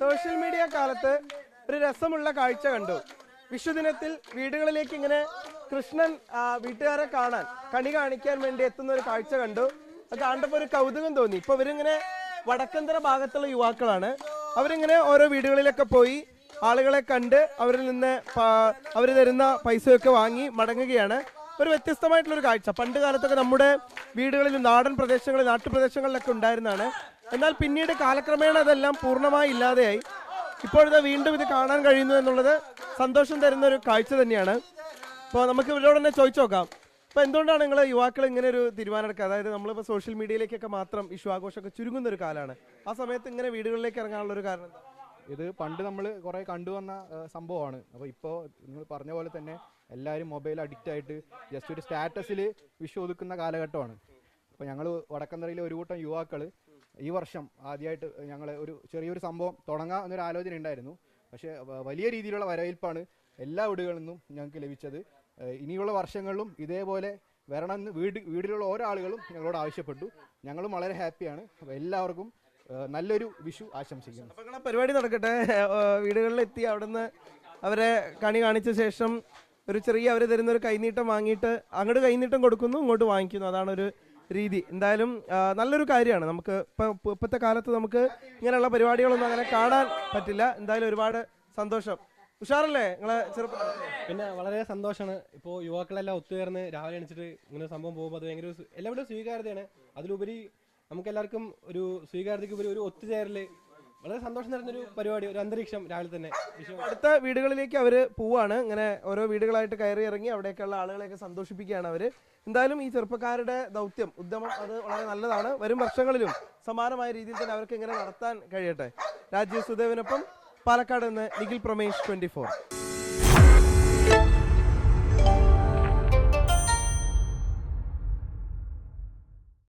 Social media കാലത്ത് ഒരു രസമുള്ള കാഴ്ച കണ്ടു. വിഷുദിനത്തിൽ വീടുകളിലേക്ക് ഇങ്ങനെ കൃഷ്ണൻ വീട്ടുകാരെ കാണാൻ കണി കാണിക്കാൻ വേണ്ടി എത്തുന്ന ഒരു കാഴ്ച കണ്ടു. അത് കണ്ടപ്പോൾ ഒരു കൗതുകം തോന്നി. ഇപ്പൊ ഇവരിങ്ങനെ വടക്കന്തര ഭാഗത്തുള്ള യുവാക്കളാണ്. അവരിങ്ങനെ ഓരോ വീടുകളിലൊക്കെ പോയി ആളുകളെ കണ്ട് അവരിൽ നിന്ന് അവർ തരുന്ന പൈസയൊക്കെ വാങ്ങി മടങ്ങുകയാണ്. ഒരു വ്യത്യസ്തമായിട്ടുള്ളൊരു കാഴ്ച. പണ്ട് കാലത്തൊക്കെ നമ്മുടെ വീടുകളിൽ നാടൻ പ്രദേശങ്ങളിൽ നാട്ടുപ്രദേശങ്ങളിലൊക്കെ ഉണ്ടായിരുന്നതാണ്. എന്നാൽ പിന്നീട് കാലക്രമേണ അതെല്ലാം പൂർണ്ണമായി ഇല്ലാതെയായി. ഇപ്പോഴത്തെ വീണ്ടും ഇത് കാണാൻ കഴിയുന്നു എന്നുള്ളത് സന്തോഷം തരുന്ന ഒരു കാഴ്ച തന്നെയാണ്. അപ്പോൾ നമുക്ക് ഇവരോട് തന്നെ ചോദിച്ചു നോക്കാം. അപ്പോൾ എന്തുകൊണ്ടാണ് നിങ്ങൾ യുവാക്കൾ ഇങ്ങനെ ഒരു തീരുമാനം എടുക്കുക? അതായത് നമ്മളിപ്പോൾ സോഷ്യൽ മീഡിയയിലേക്കൊക്കെ മാത്രം വിഷു ആഘോഷമൊക്കെ ചുരുങ്ങുന്ന ഒരു കാലമാണ്. ആ സമയത്ത് ഇങ്ങനെ വീടുകളിലേക്ക് ഇറങ്ങാനുള്ള ഒരു കാരണം എന്താ? ഇത് പണ്ട് നമ്മൾ കുറേ കണ്ടുവന്ന സംഭവമാണ്. അപ്പോൾ ഇപ്പോൾ നിങ്ങൾ പറഞ്ഞ പോലെ തന്നെ എല്ലാവരും മൊബൈൽ അഡിക്റ്റ് ആയിട്ട് ജസ്റ്റ് ഒരു സ്റ്റാറ്റസിൽ വിഷു ഒതുക്കുന്ന കാലഘട്ടമാണ്. അപ്പോൾ ഞങ്ങൾ വടക്കന്തറയിലെ ഒരു കൂട്ടം യുവാക്കൾ ഈ വർഷം ആദ്യമായിട്ട് ഞങ്ങൾ ഒരു ചെറിയൊരു സംഭവം തുടങ്ങാം എന്നൊരു ആലോചന ഉണ്ടായിരുന്നു. പക്ഷേ വലിയ രീതിയിലുള്ള വരവേൽപ്പാണ് എല്ലാ വീടുകളിൽ നിന്നും ഞങ്ങൾക്ക് ലഭിച്ചത്. ഇനിയുള്ള വർഷങ്ങളിലും ഇതേപോലെ വരണമെന്ന് വീട്ടിലുള്ള ഓരോ ആളുകളും ഞങ്ങളോട് ആവശ്യപ്പെട്ടു. ഞങ്ങളും വളരെ ഹാപ്പിയാണ്. അപ്പോൾ എല്ലാവർക്കും നല്ലൊരു വിഷു ആശംസിക്കുന്നു. അപ്പോൾ നിങ്ങളെ പരിപാടി നടക്കട്ടെ. വീടുകളിലെത്തി അവിടുന്ന് അവരെ കണി കാണിച്ച ശേഷം ഒരു ചെറിയ അവർ തരുന്നൊരു കൈനീട്ടം വാങ്ങിയിട്ട് അങ്ങോട്ട് കൈനീട്ടം കൊടുക്കുന്നു, ഇങ്ങോട്ട് വാങ്ങിക്കുന്നു. അതാണ് ഒരു രീതി. എന്തായാലും നല്ലൊരു കാര്യമാണ്. നമുക്ക് ഇപ്പോഴത്തെ കാലത്ത് നമുക്ക് ഇങ്ങനെയുള്ള പരിപാടികളൊന്നും അങ്ങനെ കാണാൻ പറ്റില്ല. എന്തായാലും ഒരുപാട് സന്തോഷം. ഉഷാറല്ലേ നിങ്ങളെ ചെറുപ്പം? പിന്നെ വളരെ സന്തോഷമാണ്. ഇപ്പോൾ യുവാക്കളെല്ലാം ഒത്തുചേർന്ന് രാവിലെ എണിച്ചിട്ട് ഇങ്ങനെ സംഭവം പോകുമ്പോൾ അത് ഭയങ്കര എല്ലാവരുടെയും സ്വീകാര്യതയാണ്. അതിലുപരി നമുക്കെല്ലാവർക്കും ഒരു സ്വീകാര്യതയ്ക്ക് ഉപരി ഒരു ഒത്തുചേരല്, വളരെ സന്തോഷം നിറഞ്ഞൊരു പരിപാടി, ഒരു അന്തരീക്ഷം രാവിലെ തന്നെ. അടുത്ത വീടുകളിലേക്ക് അവർ പോവാണ്. ഇങ്ങനെ ഓരോ വീടുകളായിട്ട് കയറി ഇറങ്ങി അവിടേക്കുള്ള ആളുകളെയൊക്കെ സന്തോഷിപ്പിക്കുകയാണ് അവർ. എന്തായാലും ഈ ചെറുപ്പക്കാരുടെ ദൗത്യം, ഉദ്യമം അത് വളരെ നല്ലതാണ്. വരും വർഷങ്ങളിലും സമാനമായ രീതിയിൽ തന്നെ അവർക്ക് ഇങ്ങനെ നടത്താൻ കഴിയട്ടെ. രാജീവ് സുദേവിനൊപ്പം പാലക്കാട് നിന്ന് നിഖിൽ പ്രമേഷ്, 24.